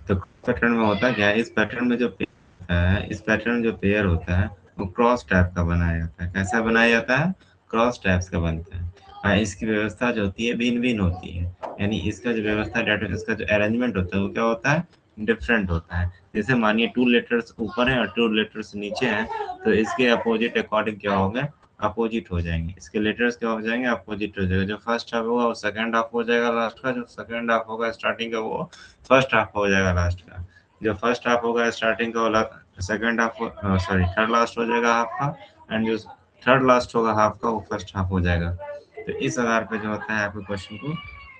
तो पैटर्न में होता क्या है, इस पैटर्न में जो पेयर होता है, इस पैटर्न में जो पेयर होता है वो क्रॉस टाइप का बनाया जाता है। कैसा बनाया जाता है? क्रॉस टाइप्स का बनता है। और इसकी व्यवस्था जो होती है भिन्न भिन्न होती है, यानी इसका जो व्यवस्था डाटा, इसका जो अरेंजमेंट होता है वो क्या होता है? डिफरेंट होता है। जैसे मानिए 2 लेटर्स ऊपर है और 2 लेटर्स नीचे हैं, तो इसके अपोजिट अकॉर्डिंग क्या होगा? अपोजिट हो जाएंगे। इसके लेटर्स क्या हो जाएंगे? अपोजिट हो जाएगा। जो फर्स्ट हाफ होगा वो सेकंड हाफ हो जाएगा लास्ट का, जो सेकंड हाफ होगा स्टार्टिंग का वो फर्स्ट हाफ हो जाएगा लास्ट का, जो फर्स्ट हाफ होगा स्टार्टिंग का वाला second half, sorry third last हो जाएगा हाफ का, एंड जो थर्ड लास्ट होगा हाफ का वो फर्स्ट हाफ हो जाएगा। तो इस आधार पे जो होता है आपके क्वेश्चन को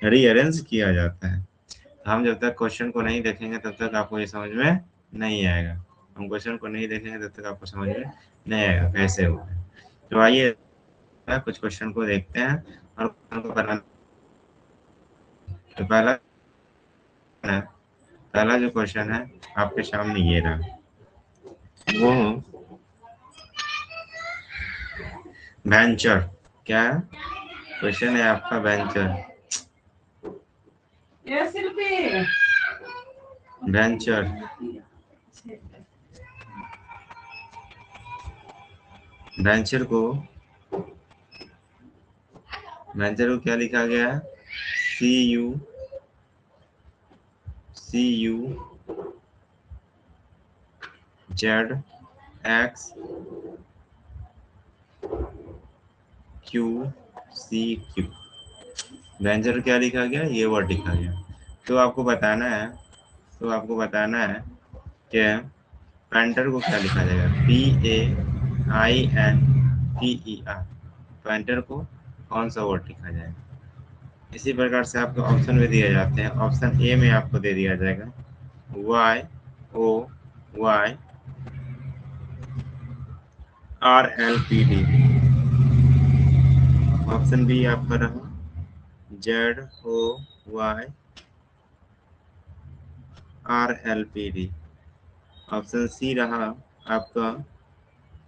रीअरेंज किया जाता है। हम जब तक क्वेश्चन को नहीं देखेंगे तब तक आपको ये समझ में नहीं आएगा। हम क्वेश्चन को नहीं देखेंगे तब तक आपको समझ में नहीं आएगा कैसे हुआ है। तो आइए कुछ क्वेश्चन को देखते हैं और क्वेश्चन को बनाना। तो पहला जो क्वेश्चन है आपके सामने ये रहा, वो वेंचर। क्या क्वेश्चन है आपका? वेंचर। वेंचर वेंचर को क्या लिखा गया है? CU ZXQCQ। वेंचर क्या लिखा गया? ये वर्ड लिखा गया। तो आपको बताना है कि पेंटर को क्या लिखा जाएगा? PAINTER। पेंटर को कौन सा वर्ड लिखा जाएगा? इसी प्रकार से आपको ऑप्शन भी दिए जाते हैं। ऑप्शन ए में आपको दे दिया जाएगा YOYRLPD। ऑप्शन बी आपका रहा ZOYRLPD। ऑप्शन सी रहा आपका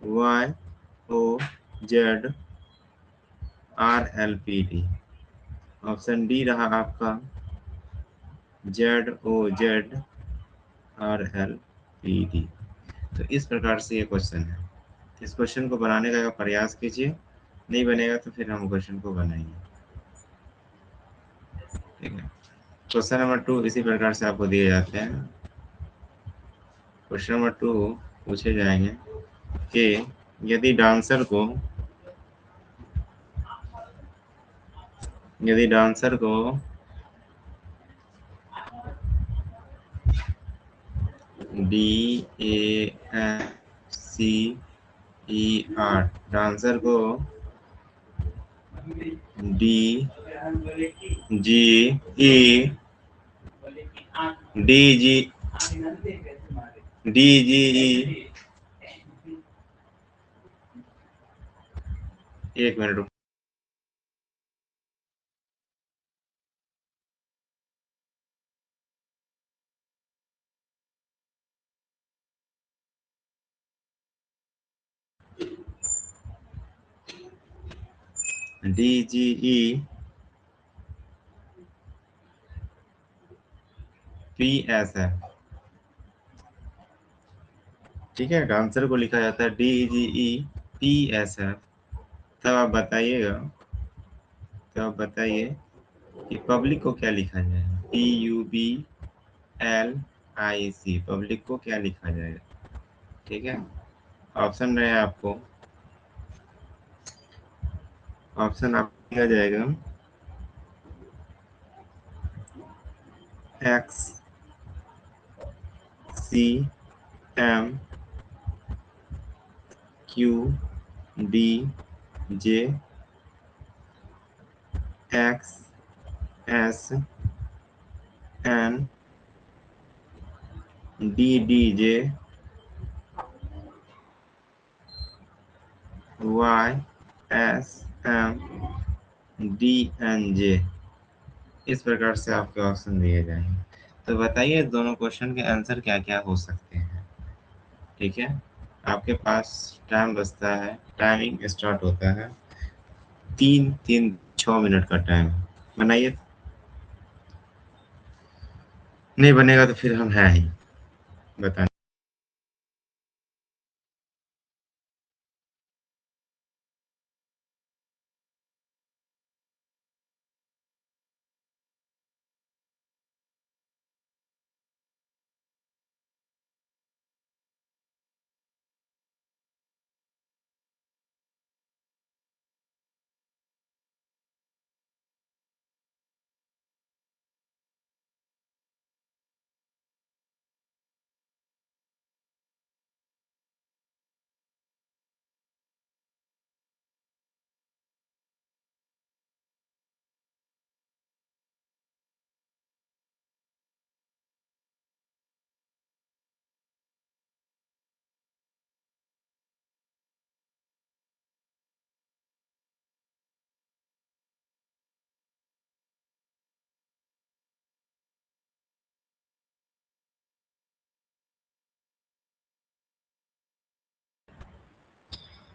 YOZRLPD। ऑप्शन डी रहा आपका ZOZRLPD। तो इस प्रकार से ये क्वेश्चन है। इस क्वेश्चन को बनाने का प्रयास कीजिए, नहीं बनेगा तो फिर हम क्वेश्चन को बनाएंगे। ठीक है। क्वेश्चन नंबर 2 इसी प्रकार से आपको दिए जाते हैं। क्वेश्चन नंबर 2 पूछे जाएंगे कि यदि डांसर को DANCER, डांसर को DGE, एक मिनट रुको। DGE PSF। ठीक है, डांसर को लिखा जाता है DGE PSF। तब आप बताइए कि पब्लिक को क्या लिखा जाएगा? PUBLIC। पब्लिक को क्या लिखा जाएगा? ठीक है, ऑप्शन रहे आपको, ऑप्शन आपको दिया जाएगा XSNDDJXSMDNJ। इस प्रकार से आपके ऑप्शन दिए जाएंगे। तो बताइए दोनों क्वेश्चन के आंसर क्या क्या हो सकते हैं। ठीक है, आपके पास टाइम बचता है, टाइमिंग स्टार्ट होता है 3-3-6 मिनट का टाइम। बनाइए। नहीं बनेगा तो फिर हम हैं ही बताने।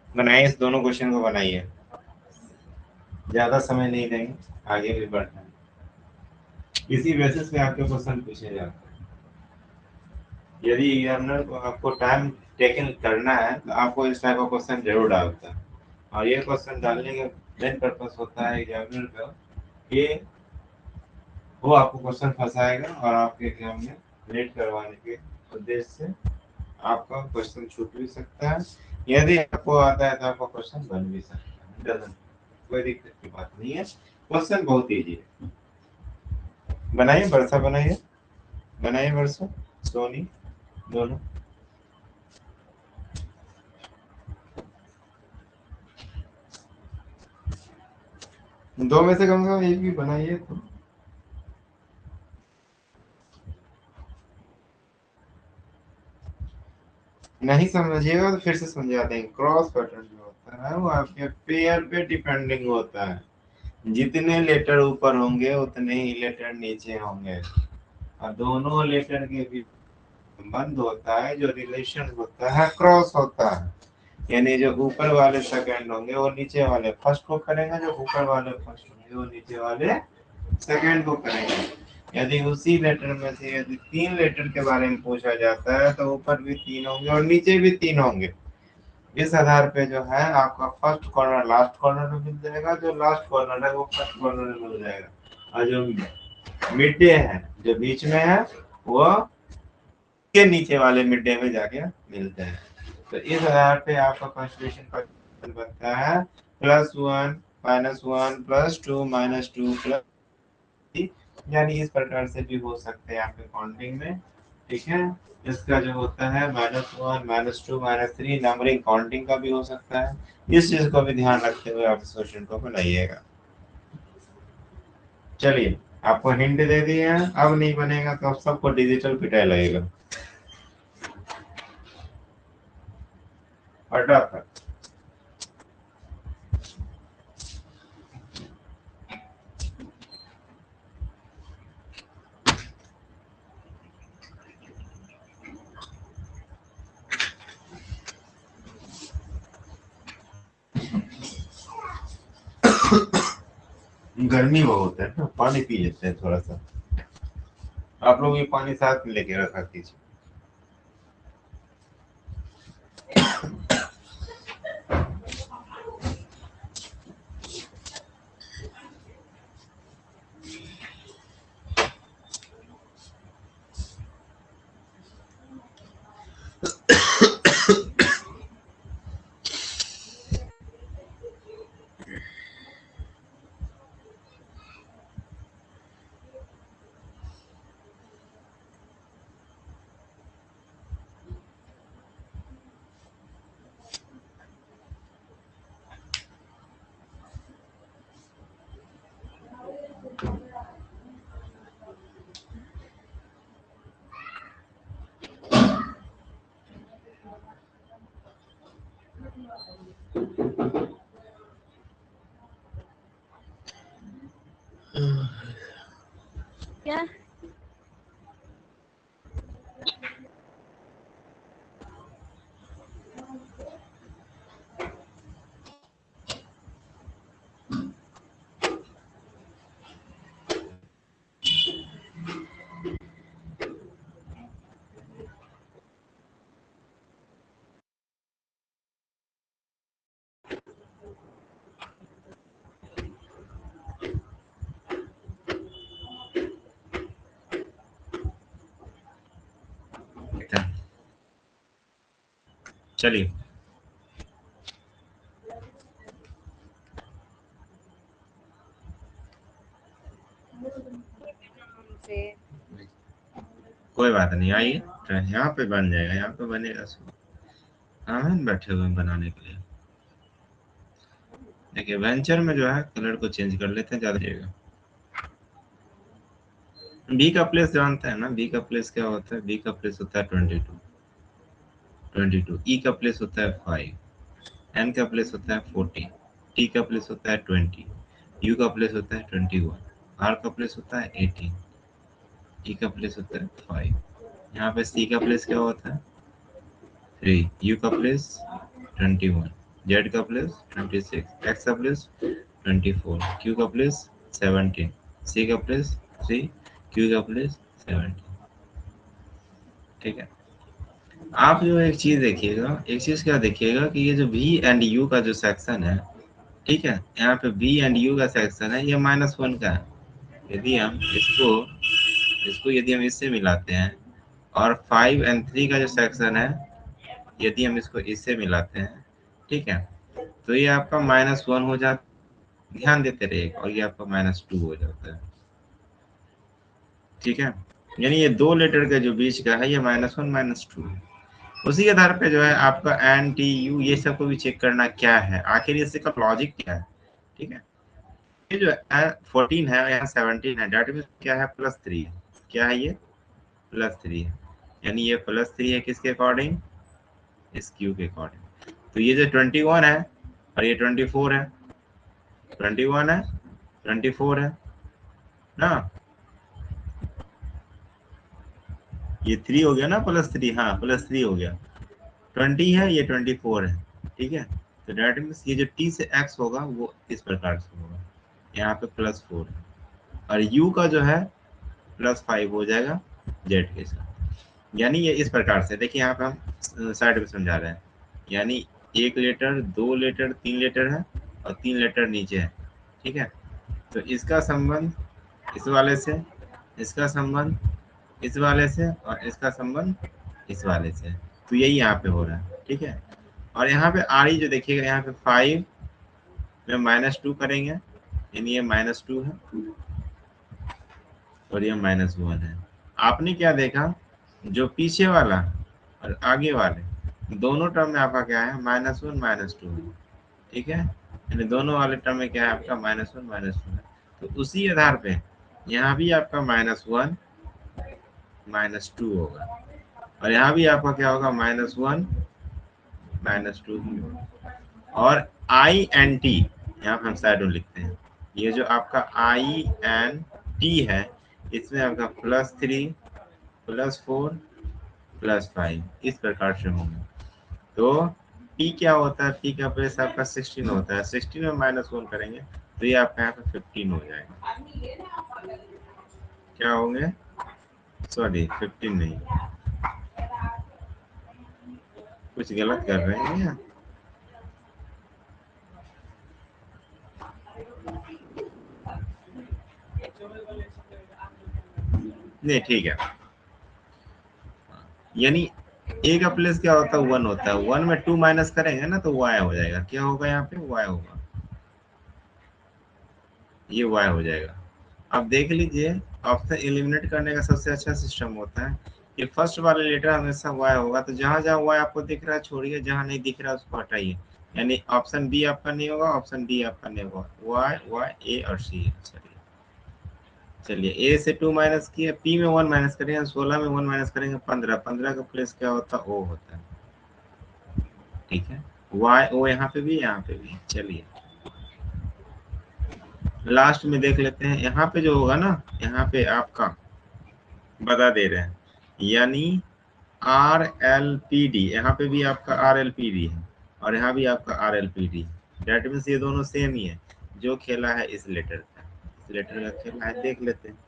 बनाइए, इस दोनों क्वेश्चन को बनाइए, ज्यादा समय नहीं देंगे, आगे भी बढ़ना है। इसी बेसिस पे आपके क्वेश्चन पूछे जाते हैं। यदि एग्जामिनर को आपको टाइम टेकन करना है तो आपको इस टाइप का क्वेश्चन जरूर डालता है। और ये क्वेश्चन डालने का मेन पर्पस होता है एग्जामिनर का कि वो आपको क्वेश्चन फंसाएगा और आपके एग्जाम में लेट करवाने के उद्देश्य से आपका क्वेश्चन छूट भी सकता है। यदि आपको आता है तो आपका क्वेश्चन बन भी सकता है, कोई दिक्कत की बात नहीं है, क्वेश्चन बहुत ईजी है। बनाइए वर्षा, बनाइए बनाइए वर्षा, सोनी, दोनों। दो में से कम एक भी बनाइए तो। नहीं समझिएगा तो फिर से समझा देंगे। क्रॉस पैटर्न जो होता है वो आपके पेयर पे डिपेंडिंग होता है। जितने लेटर ऊपर होंगे उतने ही लेटर नीचे होंगे, और दोनों लेटर के बीच संबंध होता है जो रिलेशन होता है क्रॉस होता है। यानी जो ऊपर वाले सेकंड होंगे वो नीचे वाले फर्स्ट को करेंगे, जो ऊपर वाले फर्स्ट होंगे वो नीचे वाले सेकंड को करेंगे। यदि उसी लेटर में से यदि तीन लेटर के बारे में पूछा जाता है तो ऊपर भी तीन होंगे और नीचे भी तीन होंगे। इस आधार पे जो है आपका फर्स्ट कॉर्नर लास्ट कॉर्नर में मिल जाएगा, जो लास्ट कॉर्नर है वो फर्स्ट कॉर्नर में मिल जाएगा, और जो मिड डे है जो बीच में है वो के नीचे वाले मिड डे में जाके मिलते हैं। तो इस आधार पे आपका कंस्टिट्यूशन बनता है +1 -1 +2 -2 प्लस, यानी इस प्रकार से भी हो सकते हैं आपके काउंटिंग में। ठीक है, इसका जो होता है -1 -2 -3 नंबरिंग काउंटिंग का भी हो सकता है। इस चीज को भी ध्यान रखते हुए आप इस क्वेश्चन को बनाइएगा। चलिए, आपको हिंट दे दिए हैं, अब नहीं बनेगा तो अब सबको डिजिटल पिटाई लगेगा फटाफट। गर्मी बहुत है ना, पानी पी लेते हैं थोड़ा सा। आप लोग ये पानी साथ में लेके रखा कीजिए। क्या? चलिए कोई बात नहीं, आइए यहाँ पे बन जाएगा, यहाँ पे बनेगा। हाँ हम बैठे हुए हैं बनाने के लिए। देखिए वेंचर में जो है कलर को चेंज कर लेते हैं, ज्यादा देगा। बी का प्लेस जानते हैं ना, बी का प्लेस क्या होता है? बी का प्लेस होता है 22, 22। ई का प्लेस होता है 5, एन का प्लेस होता है 40, टी का प्लेस होता है 20, यू का प्लेस होता है 21, आर का प्लेस होता है 18, ई का प्लेस होता है 5। यहाँ पे सी का प्लेस क्या होता है? 3, यू का प्लेस 21, जेड का प्लेस 26, एक्स का प्लेस 24, क्यू का प्लेस 17, सी का प्लेस 3, क्यू का प्लेस 17। ठीक है। आप जो एक चीज देखिएगा, एक चीज क्या देखिएगा कि ये जो V एंड U का जो सेक्शन है, ठीक है, यहाँ पे V एंड U का सेक्शन है, ये -1 का है। यदि हम इसको इसको यदि हम इससे मिलाते हैं, और 5 एंड 3 का जो सेक्शन है, यदि हम इसको इससे मिलाते हैं, ठीक है, तो ये आपका -1 हो जाता, ध्यान देते रहिएगा, और ये आपका -2 हो जाता है। ठीक है, यानी ये दो लेटर के जो बीच का है, ये -1 -2। उसी आधार पे जो है आपका एन टी यू ये सबको भी चेक करना क्या है, आखिर इसका लॉजिक क्या है। ठीक है, ये जो है 14 है, यहाँ 17 है, डेट मीन क्या है? +3 है। क्या है ये? +3 है। यानी ये +3 है किसके अकॉर्डिंग? इस क्यू के अकॉर्डिंग। तो ये जो 21 है और ये 24 है, 21 है 24 है ना, ये 3 हो गया ना, +3, हाँ +3 हो गया। 20 है, ये 24 है। ठीक है, तो डेट मीन्स ये जो टी से एक्स होगा वो इस प्रकार से होगा, यहाँ पे +4 है, और यू का जो है +5 हो जाएगा जेड के साथ। यानी ये इस प्रकार से देखिए, यहाँ पे हम साइड में समझा रहे हैं, यानी 1 लेटर 2 लेटर 3 लेटर है, और 3 लेटर नीचे है। ठीक है, तो इसका संबंध इस वाले से, इसका संबंध इस वाले से, और इसका संबंध इस वाले से। तो यही यहाँ पे हो रहा है। ठीक है, और यहाँ पे आर ई जो देखिएगा, यहाँ पे 5 में -2 करेंगे, यानी ये -2 है, और ये -1 है। आपने क्या देखा, जो पीछे वाला और आगे वाले दोनों टर्म में आपका क्या है? -1 -2 है। ठीक है, यानी दोनों वाले टर्म में क्या है आपका? -1 -2 है। तो उसी आधार पे यहाँ भी आपका -1 -2 होगा, और यहाँ भी आपका क्या होगा? -1 -2 ही होगा। और आई एन टी यहाँ पे हम साइड में लिखते हैं, ये जो आपका आई एन टी है, इसमें आपका +3 +4 +5 इस प्रकार से होंगे। तो P क्या होता है? P का प्लेस आपका 16 होता है, 16 में -1 करेंगे तो ये आपका यहाँ पे 15 हो जाएगा। क्या होंगे? सॉरी 15 नहीं, कुछ गलत कर रहे हैं क्या? नहीं ठीक है, यानी ए का प्लेस क्या होता है? 1 होता है, 1 में 2 माइनस करेंगे ना तो y हो जाएगा। क्या होगा यहाँ पे? y होगा, ये y हो जाएगा। अब देख लीजिए, ऑप्शन एलिमिनेट करने का सबसे अच्छा सिस्टम होता है कि फर्स्ट वाले लेटर हमेशा y होगा, तो जहां जहां y आपको दिख रहा है छोड़िए, जहां नहीं दिख रहा है उसको हटाइए। यानी ऑप्शन बी आपका नहीं होगा, ऑप्शन डी आपका नहीं होगा, y ए और सी। चलिए चलिए, ए से 2 माइनस किए, पी में 1 माइनस करेंगे, 16 में 1 माइनस करेंगे 15, 15 का प्लेस क्या होता है? ओ होता है। ठीक है, वाई ओ यहाँ पे भी, यहाँ पे भी। चलिए लास्ट में देख लेते हैं, यहाँ पे जो होगा ना, यहाँ पे आपका बता दे रहे हैं, यानी RLPD, यहाँ पे भी आपका RLPD है, और यहाँ भी आपका RLPD। डेट मीन्स ये दोनों सेम ही है। जो खेला है इस लेटर का, इस लेटर का खेला है, देख लेते हैं।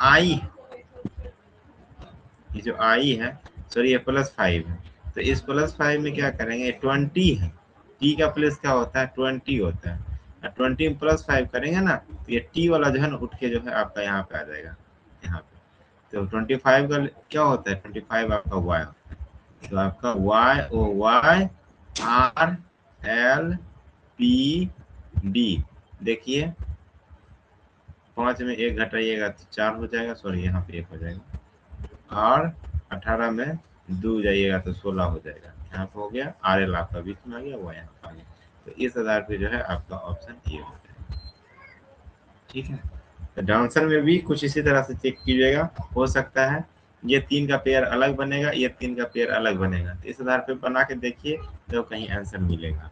आई, ये जो आई है, सॉरी ये +5 है, तो इस +5 में क्या करेंगे? 20 है, टी का प्लेस क्या होता है? 20 होता है, 20 में +5 करेंगे ना, तो ये टी वाला जो है ना उठ के जो है आपका यहाँ पे आ जाएगा, यहाँ पे। तो 25 का क्या होता है? 25 आपका y होता है। तो आपका YOYRLPD, देखिए 5 में 1 घटाइएगा तो 4 हो जाएगा, सॉरी यहाँ पे 1 हो जाएगा, और 18 में 2 जाइएगा तो 16 हो जाएगा। यहाँ पे हो गया, RL आपका बीच में आ गया, वो यहाँ पे आ गया। तो इस आधार पे जो है आपका ऑप्शन ए हो जाएगा। ठीक है, तो डाउनसर में भी कुछ इसी तरह से चेक कीजिएगा। हो सकता है ये 3 का पेयर अलग बनेगा, ये 3 का पेयर अलग बनेगा, तो इस आधार पे बना के देखिए तो कहीं आंसर मिलेगा।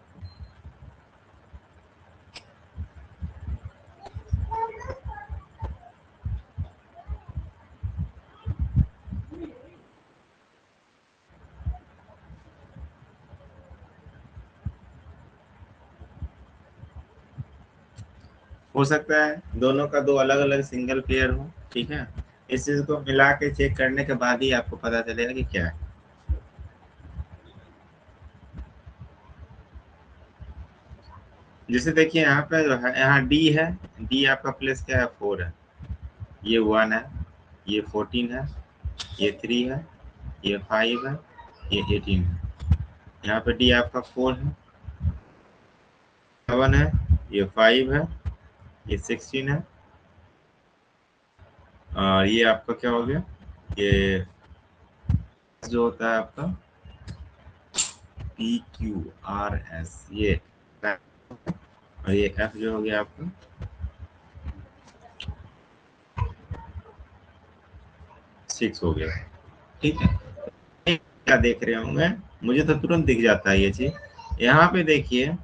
हो सकता है दोनों का 2 अलग अलग सिंगल पेयर हो। ठीक है, इस चीज को मिला के चेक करने के बाद ही आपको पता चलेगा कि क्या है। जैसे देखिए यहाँ पे जो है, यहाँ डी है, डी आपका प्लेस क्या है, 4 है, ये 1 है, ये 14 है, ये 3 है, ये 5 है, ये 18 है। यहाँ पे डी आपका 4 है, 7 है, ये 5 है, ये 16 है, और ये आपका क्या हो गया, ये जो होता है आपका PQRS, ये, और ये F जो हो गया आपका 6 हो गया। ठीक है, क्या देख रहे होंगे, मुझे तो तुरंत दिख जाता है ये चीज। यहाँ पे देखिए,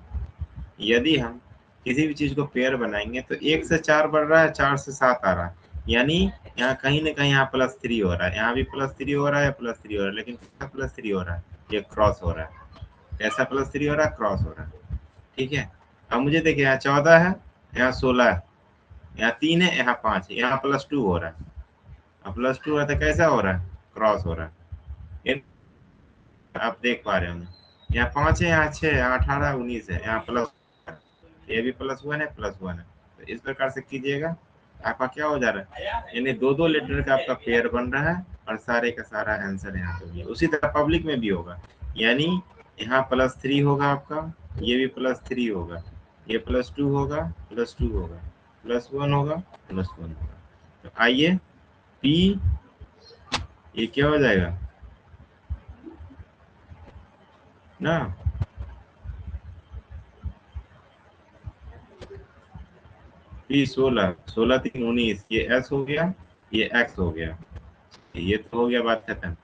यदि हम किसी भी चीज को पेयर बनाएंगे तो 1 से 4 बढ़ रहा है, 4 से 7 आ रहा है, यानी यहाँ कहीं ना कहीं यहाँ +3 हो रहा है, यहाँ भी +3 हो रहा है, +3 हो रहा है, लेकिन कैसा +3 हो रहा है, ये क्रॉस हो रहा है। कैसा +3 हो रहा है, क्रॉस हो रहा है। ठीक है, अब मुझे देखिए यहाँ 14 है, यहाँ 16 है, यहाँ 3 है, यहाँ 5 है, यहाँ +2 हो रहा है। अब +2 हो रहा है तो कैसा हो रहा है, क्रॉस हो रहा है। आप देख पा रहे होंगे, यहाँ 5 है, यहाँ 6 है, यहाँ 18 19 है, यहाँ प्लस, ये भी +1 है, +1 है। तो इस प्रकार से कीजिएगा, आपका क्या हो जा रहा है, यानी 2 लेटर का आपका पेयर बन रहा है, और सारे का सारा आंसर यहाँ पे भी है। उसी तरह पब्लिक में भी होगा, यानी यहाँ +3 होगा आपका, ये भी +3 होगा, ये +2 होगा, +2 होगा, +1 होगा, +1 होगा। तो आइए पी, ये क्या हो जाएगा ना, P 16, 16 3 19, ये S हो गया, ये X हो गया, ये तो हो गया, बात खत्म।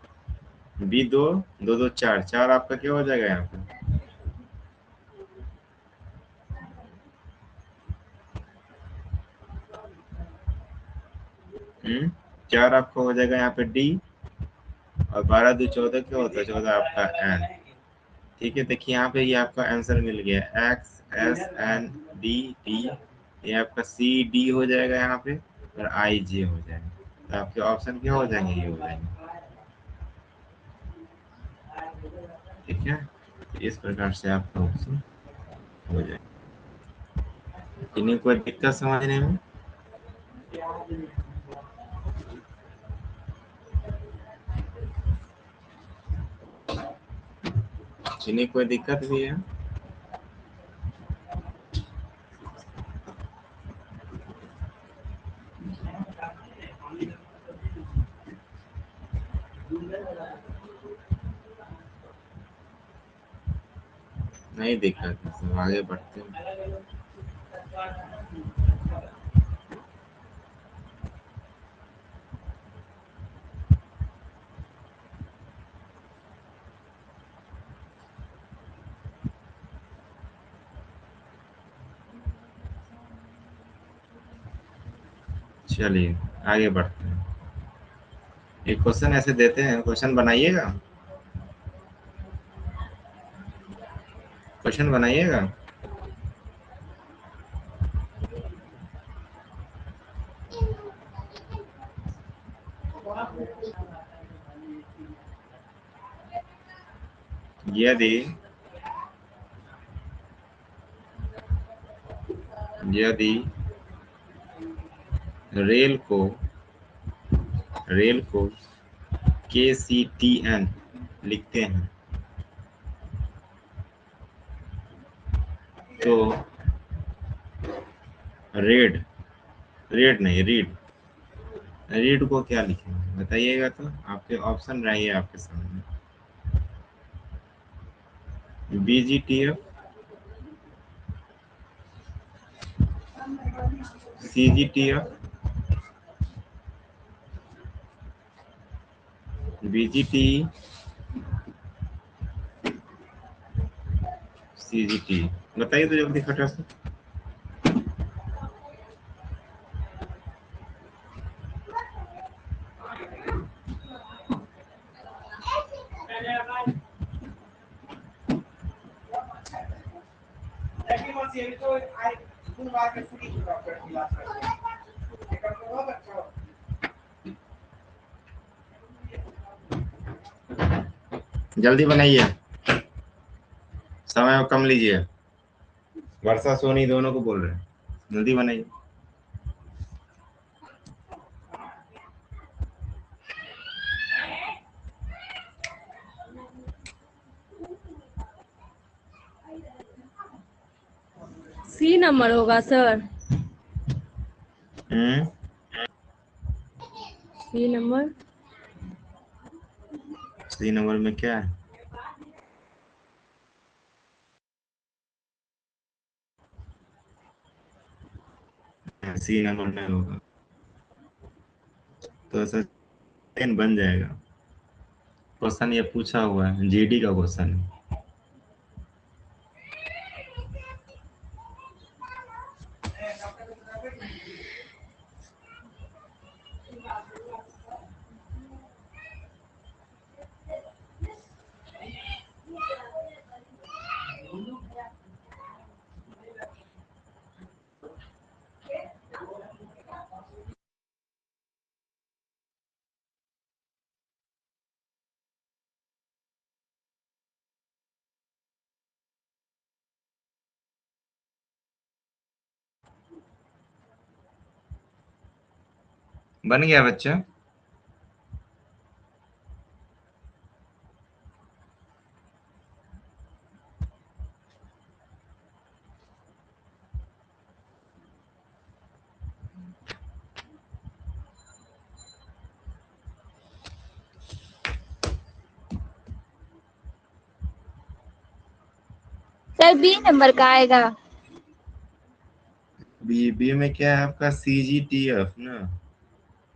B 2 2 2 4, 4 आपका क्या हो जाएगा यहाँ पे, 4 आपका हो जाएगा यहाँ पे D, और 12 2 14 क्या होता है, 14 आपका N। ठीक है, देखिए यहाँ पे ये आपका आंसर मिल गया, X S N D D, ये आपका C D हो जाएगा यहाँ पे, और I J हो जाएगा। तो आपके ऑप्शन क्या हो जाएंगे, ये हो जाएंगे। ठीक है, तो इस प्रकार से आपका ऑप्शन हो जाएगा। इन्हें कोई दिक्कत समझने में, इन्हें कोई दिक्कत भी है, नहीं दिक्कत है, सब आगे बढ़ते हैं। चलिए आगे बढ़ते हैं। एक क्वेश्चन ऐसे देते हैं, क्वेश्चन बनाइएगा, क्वेश्चन बनाइएगा। यदि यदि रेल को KCTN लिखते हैं तो रेड, रेड नहीं रीड, रीड को क्या लिखेंगे बताइएगा, तो आपके ऑप्शन रहिए आपके सामने। BGTF, CGTF, BGTE, CGT, बताइए तो जल्दी फटाफट से। जल्दी बनाइए, समय कम लीजिए। वर्षा सोनी दोनों को बोल रहे हैं, जल्दी बनाइए। सी नंबर होगा sir. C number. C number में क्या है? सी नंबर में होगा तो सर बन जाएगा। क्वेश्चन ये पूछा हुआ है, GD का क्वेश्चन है। बन गया बच्चा? सर बी नंबर का आएगा। बी में क्या है आपका? CGTF ना?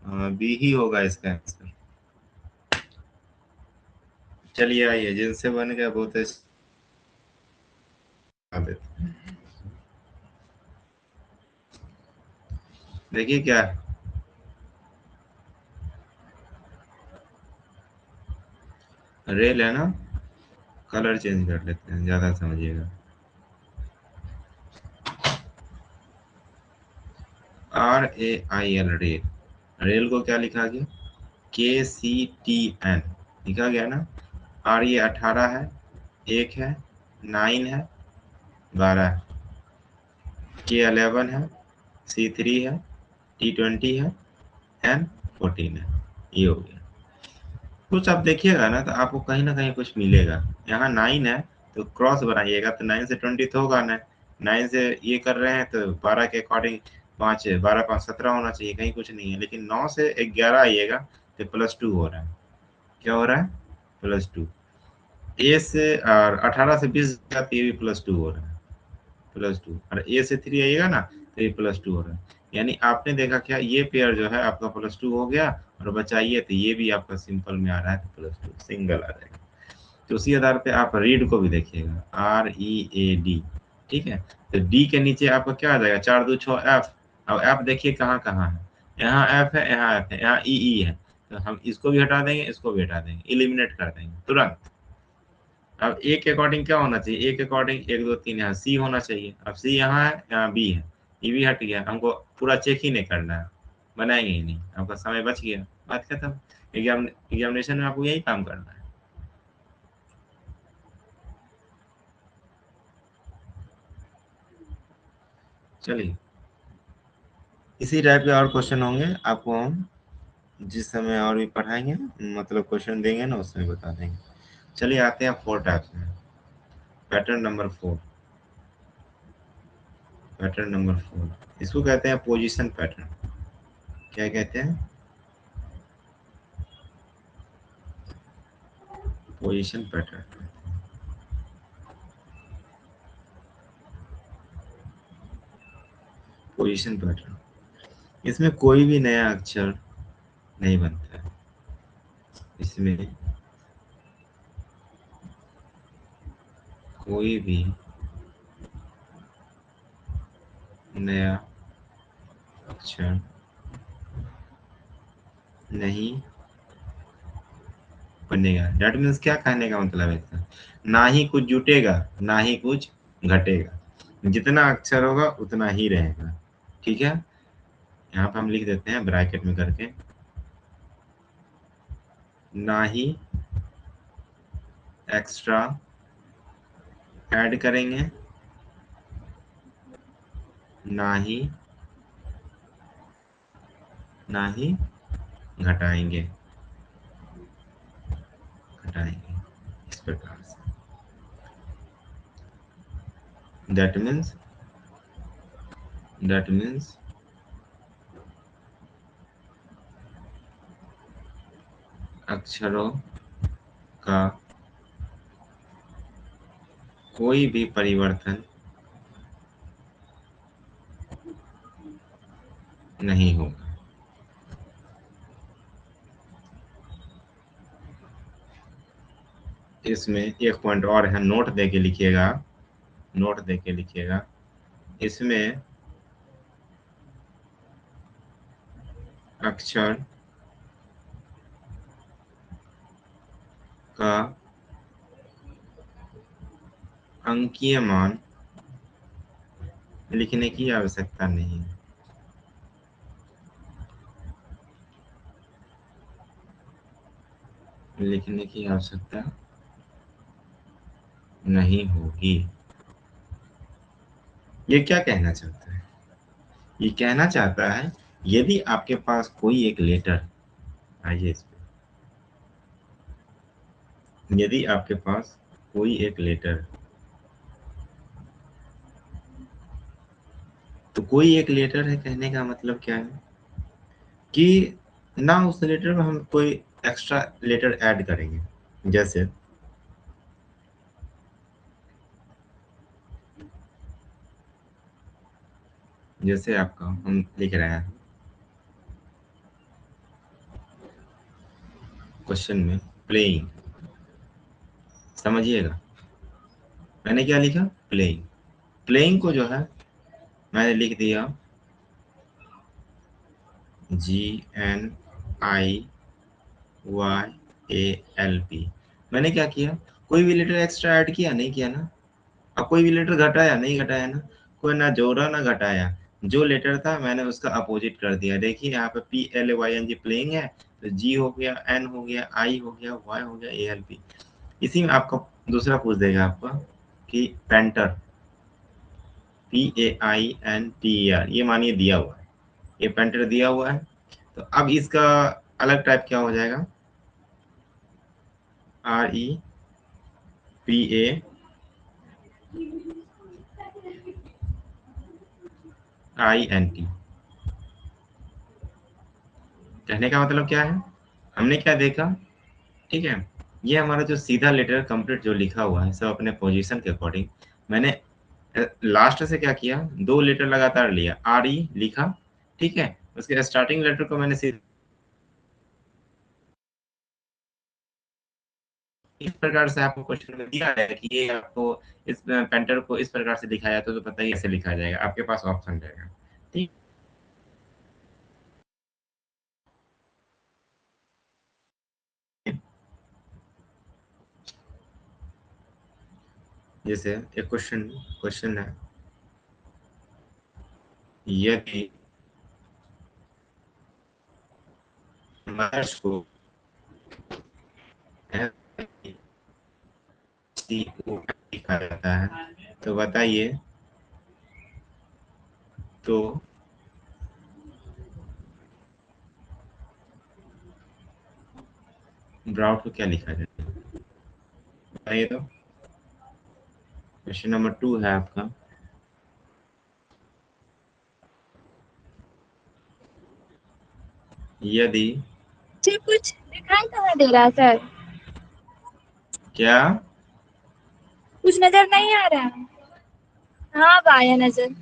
हाँ, बी ही होगा इसका आंसर। चलिए आइए, जिनसे बन गया बहुत देखिए क्या है? रेल है ना? कलर चेंज कर लेते हैं, ज्यादा समझिएगा। RAIL रेल, रेल को क्या लिखा गया? KCTN लिखा गया ना? R ये 18 है, 1 है, 9 है, 12 है, K11 है, C3 है, T20 है, N14 है। ये हो गया। कुछ आप देखिएगा ना तो आपको कहीं ना कहीं कुछ मिलेगा। यहाँ 9 है तो क्रॉस बनाइएगा तो 9 से 20 तो होगा ना। 9 से ये कर रहे हैं तो 12 के अकॉर्डिंग 5, 12 5 17 होना चाहिए, कहीं कुछ नहीं है। लेकिन 9 से 11 आइएगा तो +2 हो रहा है। क्या हो रहा है? +2। ए से और 18 से 20 गया तो ये भी +2 हो रहा है, +2। और ए से 3 आइएगा ना तो ये +2 हो रहा है। यानी आपने देखा क्या, ये पेयर जो है आपका +2 हो गया, और बचाइए तो ये भी आपका सिंपल में आ रहा है तो +2 सिंगल आ जाएगा। तो उसी आधार पे आप रीड को भी देखिएगा, READ। ठीक है, तो डी के नीचे आपका क्या आ जाएगा? 4 2 6 एफ। अब एफ देखिए कहाँ कहाँ है, यहाँ एफ है, यहाँ एफ है, यहाँ ई है। तो हम इसको भी हटा देंगे, इसको भी हटा देंगे, इलिमिनेट कर देंगे तुरंत। अब ए के अकॉर्डिंग क्या होना चाहिए? ए के अकॉर्डिंग 1 2 3 यहाँ सी होना चाहिए। अब सी यहाँ है, यहाँ बी है, ये भी हट गया। हमको पूरा चेक ही नहीं करना है, बनाएंगे ही नहीं, आपका समय बच गया, बात खत्म। एग्जामिनेशन में आपको यही काम करना है। चलिए, इसी टाइप के और क्वेश्चन होंगे, आपको हम जिस समय और भी पढ़ाएंगे, मतलब क्वेश्चन देंगे ना, उस समय बता देंगे। चलिए आते हैं 4 टाइप्स में। पैटर्न नंबर 4, पैटर्न नंबर 4 इसको कहते हैं पोजीशन पैटर्न। क्या कहते हैं? Position pattern. पोजीशन पैटर्न, इसमें कोई भी नया अक्षर नहीं बनता है। इसमें कोई भी नया अक्षर नहीं बनेगा। दैट मीन्स क्या कहने का मतलब है इसका? ना ही कुछ जुटेगा, ना ही कुछ घटेगा। जितना अक्षर होगा उतना ही रहेगा। ठीक है, यहाँ पे हम लिख देते हैं ब्रैकेट में करके, ना ही एक्स्ट्रा ऐड करेंगे, ना ही घटाएंगे, इस प्रकार से। दैट मीन्स अक्षरों का कोई भी परिवर्तन नहीं होगा। इसमें एक पॉइंट और है, नोट दे के लिखिएगा, नोट दे के लिखिएगा। इसमें अक्षर का अंकीय मान लिखने की आवश्यकता नहीं है। लिखने की आवश्यकता नहीं होगी। ये क्या कहना चाहता है? ये कहना चाहता है यदि आपके पास कोई एक लेटर, आइए इस पे, यदि आपके पास कोई एक लेटर, तो कोई एक लेटर है कहने का मतलब क्या है कि ना उस लेटर में हम कोई एक्स्ट्रा लेटर ऐड करेंगे। जैसे जैसे आपका हम लिख रहे हैं क्वेश्चन में प्लेइंग, समझिएगा मैंने क्या लिखा, प्लेइंग। प्लेइंग को जो है मैंने लिख दिया GNIALP। मैंने क्या किया, कोई भी लेटर एक्स्ट्रा ऐड किया नहीं किया ना, अब कोई भी लेटर घटाया नहीं घटाया ना, कोई ना जोड़ा ना घटाया। जो लेटर था मैंने उसका अपोजिट कर दिया। देखिए यहाँ पे PLAYNG प्लेइंग है, तो G हो गया, N हो गया, I हो गया, Y हो गया, ALP। इसी में आपका दूसरा पूछ देगा आपका कि पेंटर, PAINTER, ये मानिए दिया हुआ है, ये पेंटर दिया हुआ है। तो अब इसका अलग टाइप क्या हो जाएगा, REPAINT। कहने का मतलब क्या है, हमने क्या देखा, ठीक है, ये हमारा जो सीधा लेटर कंप्लीट जो लिखा हुआ है सब अपने पोजीशन के अकॉर्डिंग। मैंने लास्ट से क्या किया, दो लेटर लगातार लिया, RE लिखा, ठीक है, उसके स्टार्टिंग लेटर को मैंने इस प्रकार से आपको क्वेश्चन में दिया है कि ये आपको इस पेंटर को इस प्रकार से लिखा जाए तो बताइए कैसे लिखा जाएगा, आपके पास ऑप्शन रहेगा। ठीक, जैसे एक क्वेश्चन क्वेश्चन है, यदि मदर्स को लिखा जाता है तो बताइए, तो ब्राउट को क्या लिखा जाए? ये तो क्वेश्चन नंबर 2 है आपका। यदि सर कुछ दिखाई कहाँ दे रहा है सर? क्या? कुछ नजर नहीं आ रहा है। हाँ अब आया नजर।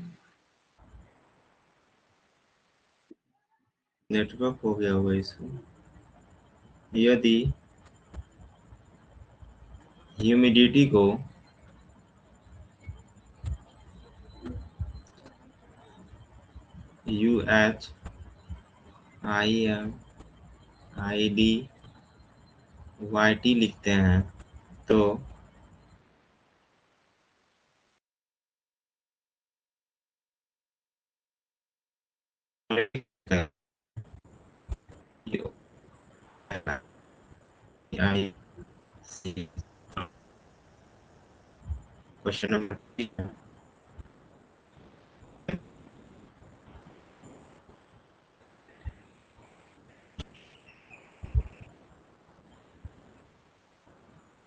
नेटवर्क हो गया होगा इसको। यदि ह्यूमिडिटी को UHIMIDYT लिखते हैं तो question number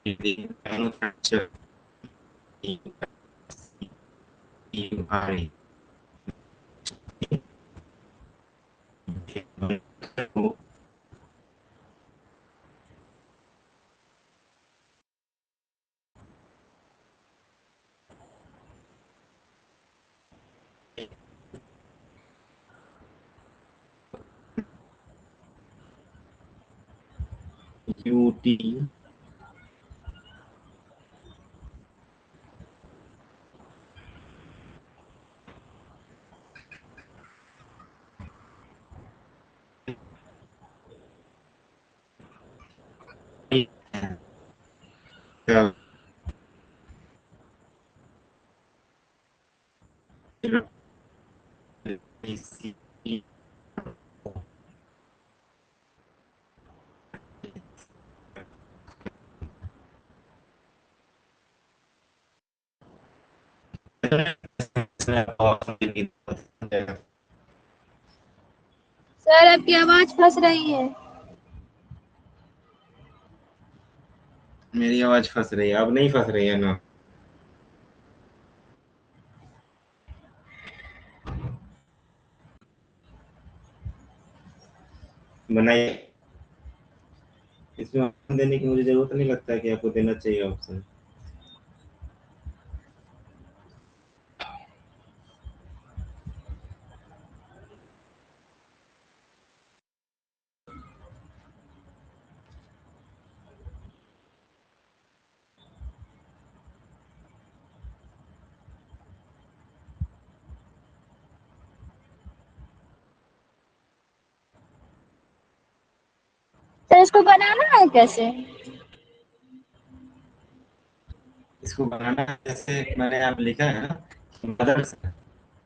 3 manufacture UT sir आपकी आवाज फंस रही है। मेरी आवाज फंस रही है, अब नहीं फंस रही है ना? बनाइए। इसमें ऑप्शन देने की मुझे जरूरत नहीं लगता है कि आपको देना चाहिए ऑप्शन। सर इसको बनाना है कैसे? इसको बनाना जैसे मैंने आप लिखा है ना, मदर्स,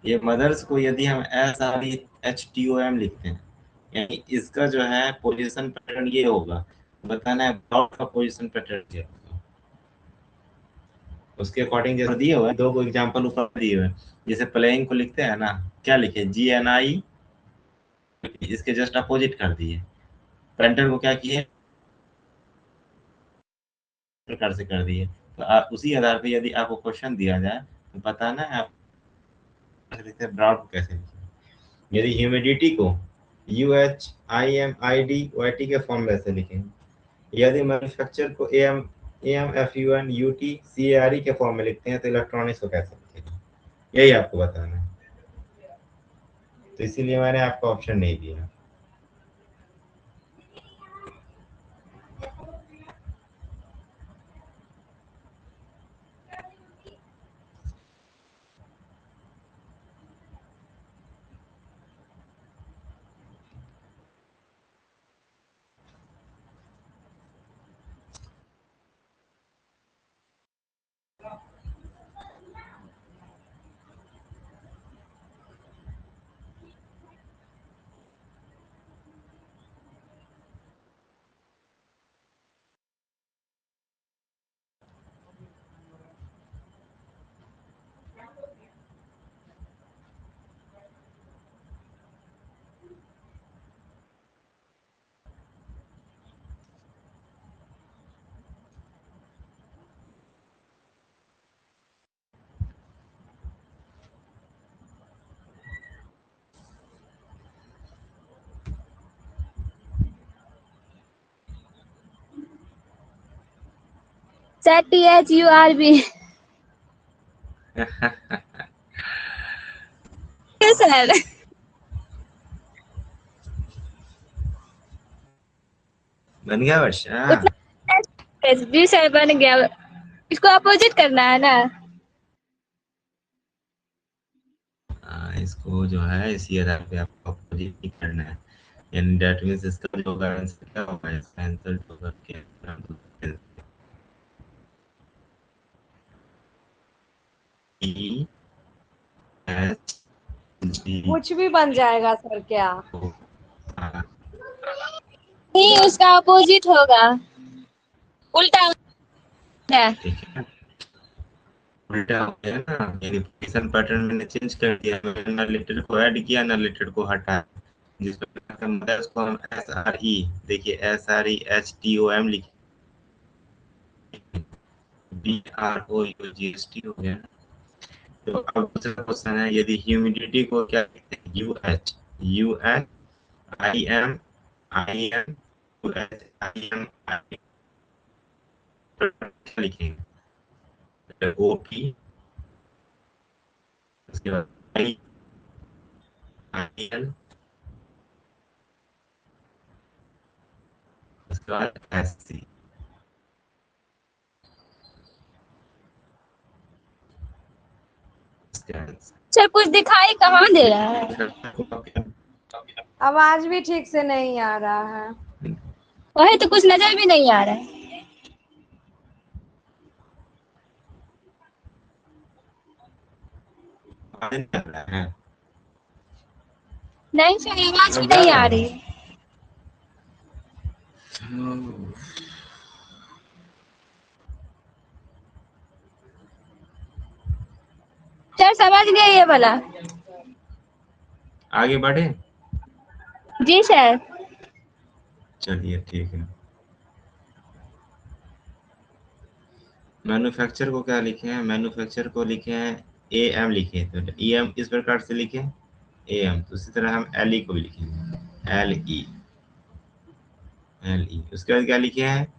ये मदर्स को यदि हम SREHTOM लिखते हैं, यानी इसका जो है पोजीशन पैटर्न ये होगा। बताना है ब्लॉक का पोजीशन पैटर्न क्या होगा, उसके अकॉर्डिंग जैसे दिए हुए हैं, दो को एग्जांपल ऊपर दिए हुए हैं। जैसे प्लेइंग को लिखते हैं ना, क्या लिखे, GNI, इसके जस्ट अपोजिट कर दिए। प्रिंटर को क्या किए, प्रकार से कर दिए। तो आप उसी आधार पे यदि आपको क्वेश्चन दिया जाए तो बताना है आप लिखते हैं ब्राउन कैसे लिखें। यदि ह्यूमिडिटी को UHIMIDYT के फॉर्म में ऐसे लिखेंगे। यदि मैन्युफैक्चर को AMFUNUTCARE के फॉर्म में लिखते हैं तो इलेक्ट्रॉनिक्स को कैसे लिखेंगे, यही आपको बताना है। तो इसीलिए मैंने आपको ऑप्शन नहीं दिया। Sir THURB। सर बन गया वर्षा? उतना जी सर बन गया। इसको अपोजिट करना है ना। इसको जो है इसी आधार पे आपको अपोजिट ही करना है, यानी दैट मींस इसका जो आंसर क्या होगा, इसका आंसर जो होगा E H G कुछ भी बन जाएगा सर क्या? O R। नहीं, उसका अपोजिट होगा, उल्टा है। ठीक है, उल्टा हो गया ना, यानी पोजीशन पैटर्न मैंने चेंज कर दिया, मैंने ना लेटर को ऐड किया ना लेटर को हटाया। जिस प्रकार से मदर्स को हम SRE, देखिए SREHTOM लिखे, BROUGST हो गया। तो अब दूसरा क्वेश्चन है, यदि ह्यूमिडिटी को क्या लिखते हैं, UH क्या लिखेंगे, OP, उसके बाद IL, उसके बाद SC। सर कुछ दिखाई कहाँ दे रहा है? आवाज भी ठीक से नहीं आ रहा है। वही तो कुछ नजर भी नहीं आ रहा है। नहीं सर, आवाज भी नहीं आ रही। सर समझ गए ये वाला? आगे बढ़े? जी सर। चलिए ठीक है। मैन्युफैक्चर को क्या लिखे हैं, मैन्युफैक्चर को लिखे हैं AM लिखे, तो EM इस प्रकार से लिखे AM, तो उसी तरह हम LE को भी लिखेंगे LE। उसके बाद क्या लिखे हैं,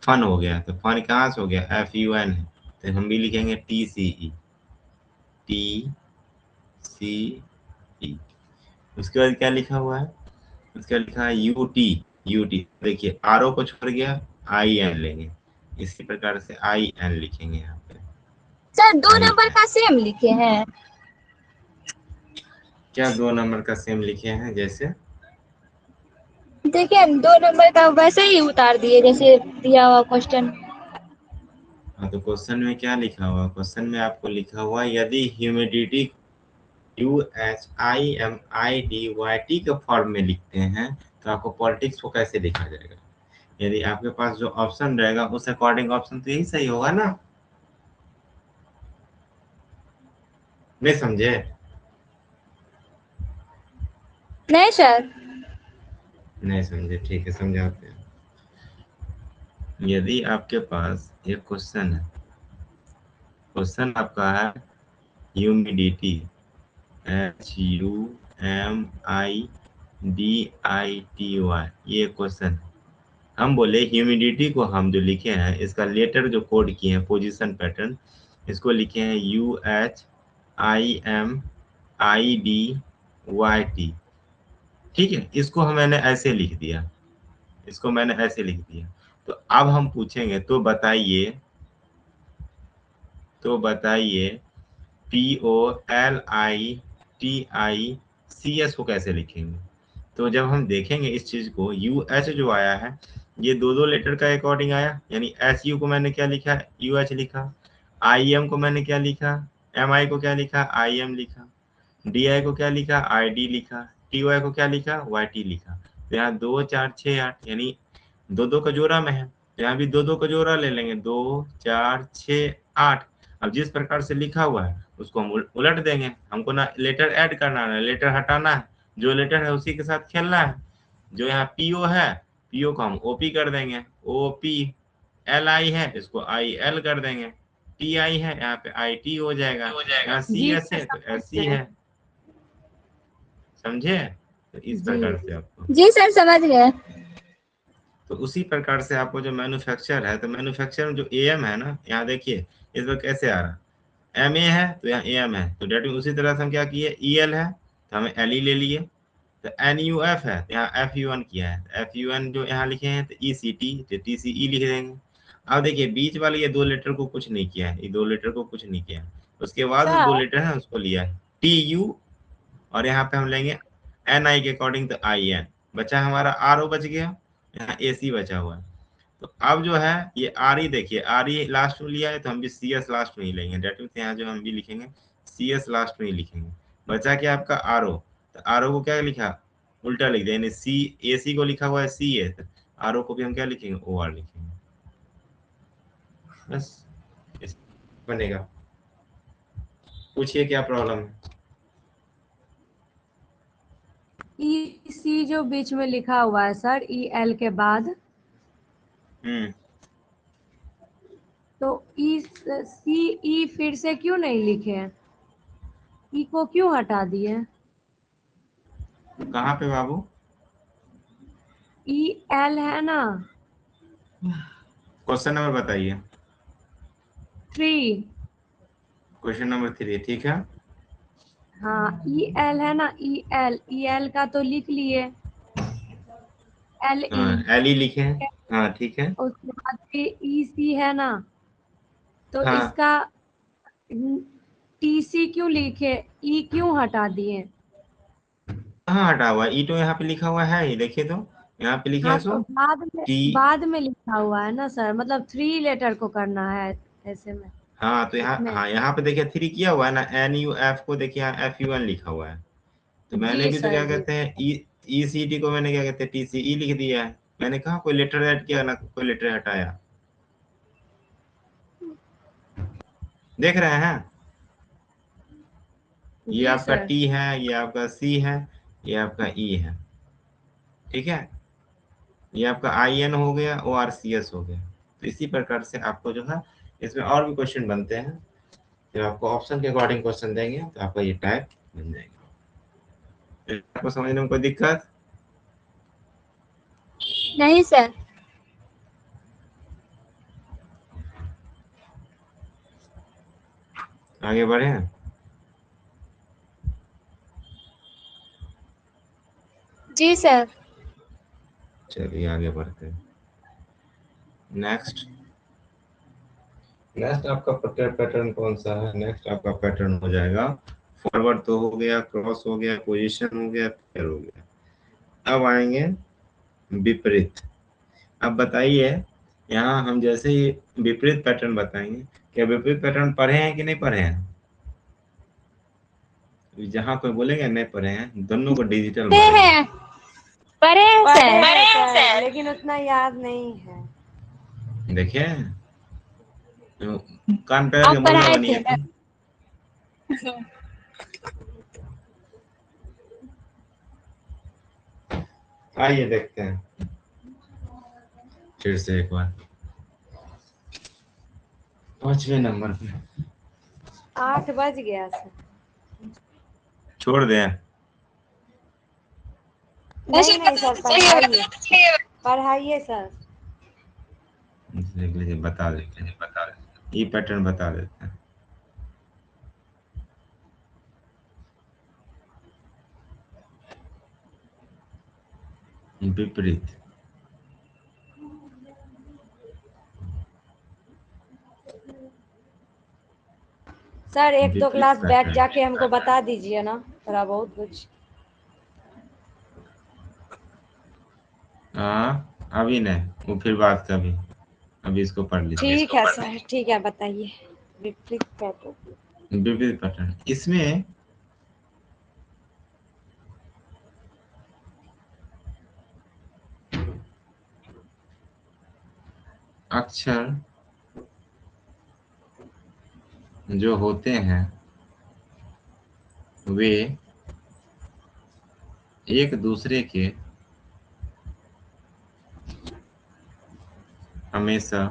फन हो गया, तो फन कहाँ से हो गया, FUN है, तो हम भी लिखेंगे TCE। उसके बाद क्या लिखा हुआ है, उसके बाद लिखा है UT। देखिए RO को छोड़ गया, IN लेंगे, इसी प्रकार से IN लिखेंगे यहाँ पे। सर 2 नंबर का सेम लिखे हैं। क्या 2 नंबर का सेम लिखे हैं, जैसे देखिए 2 नंबर का वैसे ही उतार दिए जैसे दिया हुआ क्वेश्चन। हाँ, तो क्वेश्चन में क्या लिखा हुआ, क्वेश्चन में आपको लिखा हुआ यदि ह्यूमिडिटी UHIMIDYT के फॉर्म में लिखते हैं तो आपको पॉलिटिक्स को कैसे लिखा जाएगा। यदि आपके पास जो ऑप्शन रहेगा उस अकॉर्डिंग ऑप्शन तो यही सही होगा ना, नहीं समझे? नहीं सर। नहीं समझे, ठीक है समझाते हैं। यदि आपके पास एक क्वेश्चन है, क्वेश्चन आपका है ह्यूमिडिटी HUMIDITY, ये क्वेश्चन। हम बोले ह्यूमिडिटी को हम जो लिखे हैं इसका लेटर जो कोड किए हैं पोजीशन पैटर्न, इसको लिखे हैं UHIMIDYT। ठीक है, इसको मैंने ऐसे लिख दिया, इसको मैंने ऐसे लिख दिया। तो अब हम पूछेंगे, तो बताइए POLITICS को कैसे लिखेंगे। तो जब हम देखेंगे इस चीज को, UH जो आया है ये दो लेटर का अकॉर्डिंग आया, यानी SU को मैंने क्या लिखा, UH लिखा, IM को मैंने क्या लिखा, MI को क्या लिखा, IM लिखा, DI को क्या लिखा, ID लिखा, TY को क्या लिखा, YT लिखा। तो यहाँ 2 4 6 8, यानी 2 का जोड़ा में है, तो यहाँ भी 2 का जोड़ा ले लेंगे, 2 4 6 8। अब जिस प्रकार से लिखा हुआ है उसको हम उलट देंगे, हमको ना लेटर ऐड करना है ना लेटर हटाना है, जो लेटर है उसी के साथ खेलना है। जो यहाँ PO है, PO को हम OP कर देंगे, OP। LI है, इसको IL कर देंगे, TI है, यहाँ पे IT हो जाएगा, यहाँ जी CS है तो SC है। समझे? तो इस जी प्रकार से आपको जी सर समझ गए। तो उसी प्रकार से आपको जो मैन्युफैक्चर है, तो मैन्युफैक्चर में जो एम है ना, यहाँ देखिए इस बार कैसे आ रहा, एम ए है तो यहाँ एम है, तो डेट मीन उसी तरह से हम क्या किए, ई एल है तो हमें एल ई ले लिए, तो एन यू एफ है तो यहाँ एफ यू एन किया है, एफ यू एन जो यहाँ लिखे हैं तो ई सी टी, तो टी सी ई लिख देंगे। अब देखिए बीच वाले ये 2 लेटर को कुछ नहीं किया है, ये 2 लेटर को कुछ नहीं किया है, उसके बाद जो 2 लेटर है उसको लिया है टी यू, और यहाँ पे हम लेंगे एन आई के अकॉर्डिंग, तो आई एन बचा, हमारा आर ओ बच गया, यहाँ ए सी बचा हुआ है। तो अब जो है ये आर ई, देखिए आर ई लास्ट में लिया है तो हम भी सी एस लास्ट में ही लेंगे, डेट मीन यहाँ जो हम भी लिखेंगे सी एस लास्ट में ही लिखेंगे। बचा क्या आपका आर ओ, तो आर ओ को क्या लिखा, उल्टा लिख दिया, यानी सी ए सी को लिखा हुआ है सी ए, आर ओ को भी हम क्या लिखेंगे, ओ आर लिखेंगे, बस इस बनेगा। पूछिए क्या प्रॉब्लम है। ई सी जो बीच में लिखा हुआ है सर, ई एल के बाद, तो ई सी ई फिर से क्यों नहीं लिखे, ई को क्यों हटा दिए? कहाँ पे बाबू? ई एल है ना, क्वेश्चन नंबर बताइए। 3। क्वेश्चन नंबर 3, ठीक है। हाँ, ई एल है ना, ई एल का तो लिख लिए, एल ई, हाँ एल ई लिखे हैं, हाँ ठीक है। उसके बाद फिर ई सी है ना, तो हाँ इसका टी सी क्यों लिखे, ई क्यों हटा दिए? कहाँ हटा हुआ है? ई तो यहाँ पे लिखा हुआ है ही, देखिए तो यहाँ पे लिखे हाँ हैं तो सो टी। बाद में लिखा हुआ है ना सर, मतलब 3 लेटर को करना है ऐसे में, हाँ तो यहाँ, इसमें। हाँ यहाँ पे देखिए 3 किया हुआ है ना, एन यू एफ को देखिए यहाँ एफ यू एन लिखा हुआ है, तो मैंने जी भी तो सर क्या जी। कहते हैं ई सी टी को मैंने क्या कहते हैं टी सी ई लिख दिया है। मैंने कहा कोई लेटर ऐड किया ना, कोई लेटर हटाया, देख रहे हैं। ये जी आपका सर। टी है, ये आपका सी है, ये आपका ई है, ठीक है। ये आपका आई एन हो गया, ओ आर सी एस हो गया। तो इसी प्रकार से आपको जो है इसमें और भी क्वेश्चन बनते हैं, जब आपको ऑप्शन के अकॉर्डिंग क्वेश्चन देंगे तो आपका ये टाइप बन जाएगा। आपको समझने में कोई दिक्कत? नहीं सर। आगे बढ़े। जी सर। चलिए आगे बढ़ते हैं। नेक्स्ट नेक्स्ट आपका पैटर्न कौन सा है? नेक्स्ट आपका पैटर्न हो जाएगा फॉरवर्ड, तो हो गया, क्रॉस हो गया, पोजीशन हो गया, पेयर हो गया। अब आएंगे विपरीत। अब बताइए, यहाँ हम जैसे ही विपरीत पैटर्न बताएंगे, क्या विपरीत पैटर्न पढ़े हैं कि नहीं पढ़े हैं? जहाँ कोई बोलेंगे नहीं पढ़े हैं, दोनों को डिजिटल पढ़े मारेंगे। हैं, पढ़े हैं सर। पढ़े हैं सर, लेकिन उतना याद नहीं है। देखिए तो कान पे आप के मुल्ला पढ़ाए बनिए थे। तो। आइए देखते हैं फिर से एक बार 5वें नंबर पे। 8 बज गया सर। छोड़ दें? नहीं नहीं सर, पढ़ाइए पढ़ाइए सर। देख लीजिए, बता देते हैं, ये पैटर्न बता देते हैं। विपरीत। सर 1-2 विपरीत क्लास बैठ पैटर्न। जाके हमको बता दीजिए ना, थोड़ा बहुत कुछ। हाँ अभी नहीं, वो फिर बात कभी, अभी इसको पढ़ लीजिए। ठीक है सर, ठीक है, बताइए विपरीत पैटर्न। विपरीत पैटर्न, इसमें अक्षर जो होते हैं वे एक दूसरे के हमेशा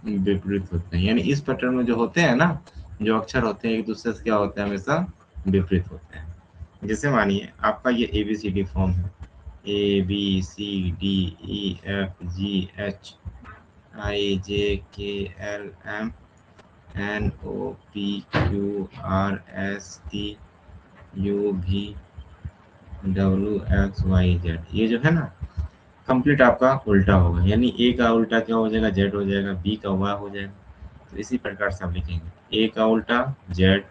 विपरीत होते हैं, यानी इस पैटर्न में जो होते हैं ना, जो अक्षर होते हैं एक दूसरे से क्या होते हैं, हमेशा विपरीत होते हैं। जैसे मानिए आपका ये ABCD फॉर्म है, ABCDEFGHIJKLMNOPQRSTUVWXYZ, ये जो है ना कंप्लीट आपका उल्टा होगा, यानी ए का उल्टा क्या हो जाएगा, जेड हो जाएगा, बी का वाई हो जाएगा। तो इसी प्रकार से आप लिखेंगे, ए का उल्टा जेड,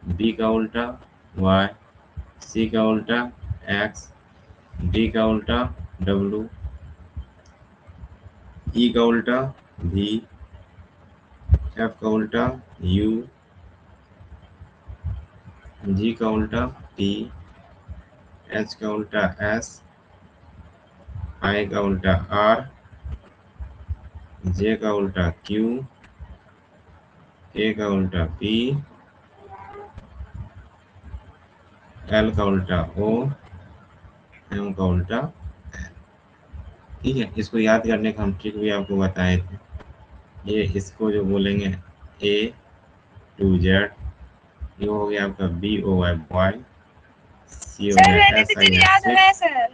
बी का उल्टा वाई, सी का उल्टा एक्स, डी का उल्टा डब्लू, ई का उल्टा वी, एफ का उल्टा यू, जी का उल्टा टी, एच का उल्टा एस, आई का उल्टा आर, जे का उल्टा क्यू, के का उल्टा पी, एल का उल्टा ओ, एम का उल्टा। ठीक है, इसको याद करने का हम ट्रिक भी आपको बताए थे। ये इसको जो बोलेंगे A to Z, ये हो गया आपका BOY बॉय, सी हो सर गया मैंने तो SI याद सिट। है सर,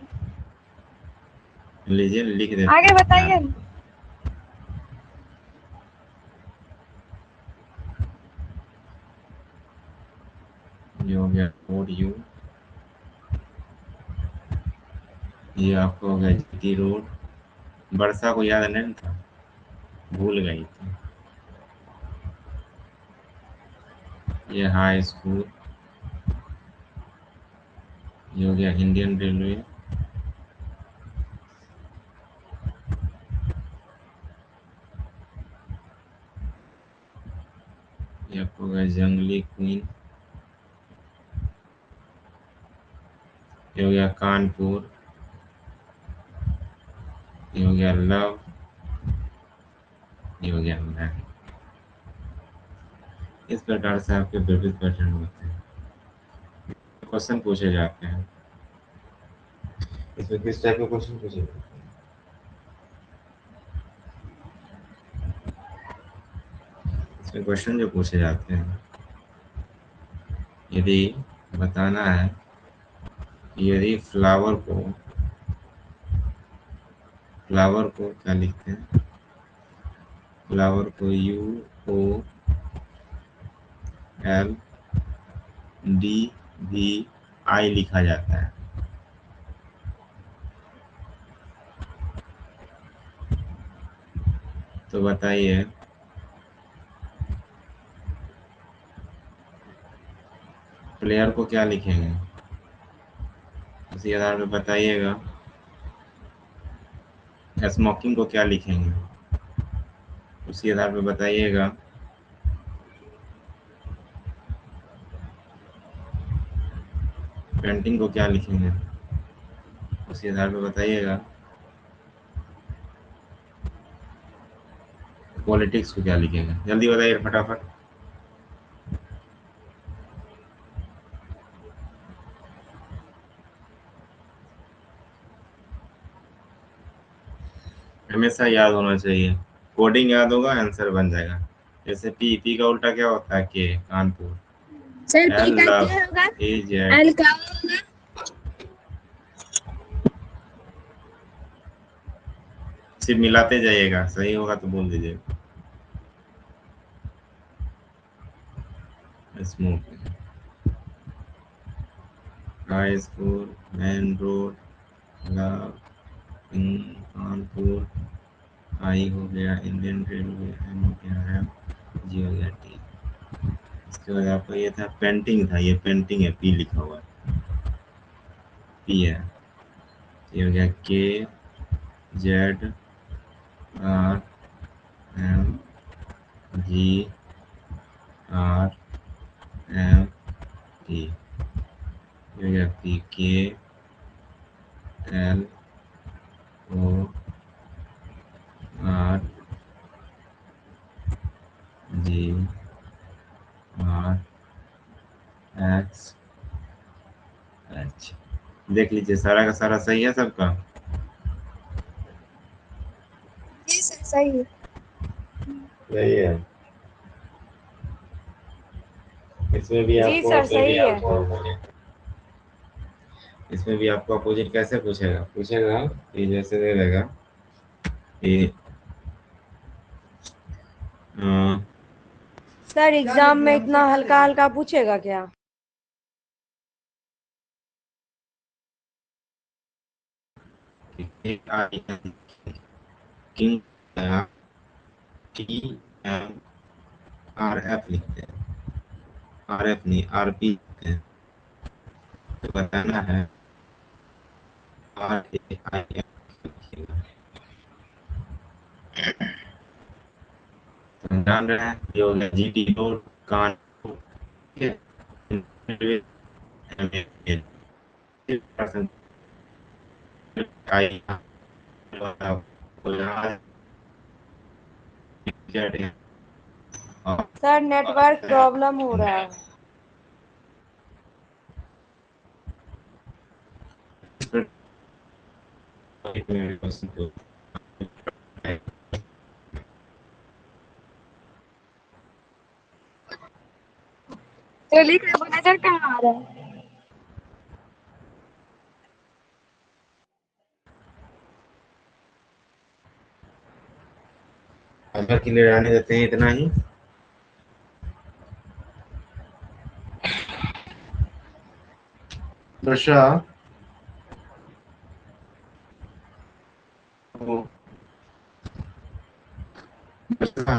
लीजिए लिख देते आगे हैं ध्यान बताइए। रखिए। ये हो गया कोड यू, ये आपको हो गया GT रोड। वर्षा को याद नहीं था, भूल गई थी। ये हाई स्कूल, ये हो गया इंडियन रेलवे, ये आपको हो गया जंगली क्वीन, ये हो गया कानपुर, ये हो गया लव, ये हो गया मैन। इस प्रकार से आपके विविध पैटर्न होते हैं, क्वेश्चन पूछे जाते हैं। इसमें किस टाइप के क्वेश्चन पूछे जाते हैं? इसमें क्वेश्चन जो पूछे जाते हैं, यदि बताना है, यदि फ्लावर को क्या लिखते हैं, फ्लावर को UOLDVI लिखा जाता है। तो बताइए प्लेयर को क्या लिखेंगे, उसी आधार पर बताइएगा। स्मोकिंग को क्या लिखेंगे, उसी आधार पर बताइएगा। पेंटिंग को क्या लिखेंगे, उसी आधार पर बताइएगा। पॉलिटिक्स को क्या लिखेंगे, जल्दी बताइए फटाफट। हमेशा याद होना चाहिए, कोडिंग याद होगा आंसर बन जाएगा। जैसे पी का उल्टा क्या होता है, के कानपुर, सर पी एल का लव, क्या होगा, ए जेड, एल का होगा, सिर्फ मिलाते जाइएगा, सही होगा तो बोल दीजिए। Smoking, high school, main road, love, Kanpur, आई हो गया इंडियन रेलवे, एम हो गया है, जी हो गया टी। इसके बाद आपका ये था पेंटिंग था, ये पेंटिंग है, पी लिखा हुआ है, पी है। ये हो गया KZRMT, ये हो गया PKLORGRH। देख लीजिए सारा का सारा सही है सबका। जी सर सही है। सही है, इसमें भी जी आपको सर फिर भी सही है। आपको इसमें भी आपको अपोजिट कैसे पूछेगा, कि जैसे दे देगा कि अ, सर एग्जाम में इतना हल्का हल्का पूछेगा क्या? King T M R F लिखते हैं, आर एफ नहीं आर पी लिखते हैं। तो बताना है आर ए आई एफ। तो जान रहे हैं ये हो गया जी टी रोड कान आई सर नेटवर्क प्रॉब्लम हो रहा है। तो लिख रहे, वो नजर कहाँ आ रहा है? अगर के लिए रहने देते हैं इतना ही। वर्षा वर्षा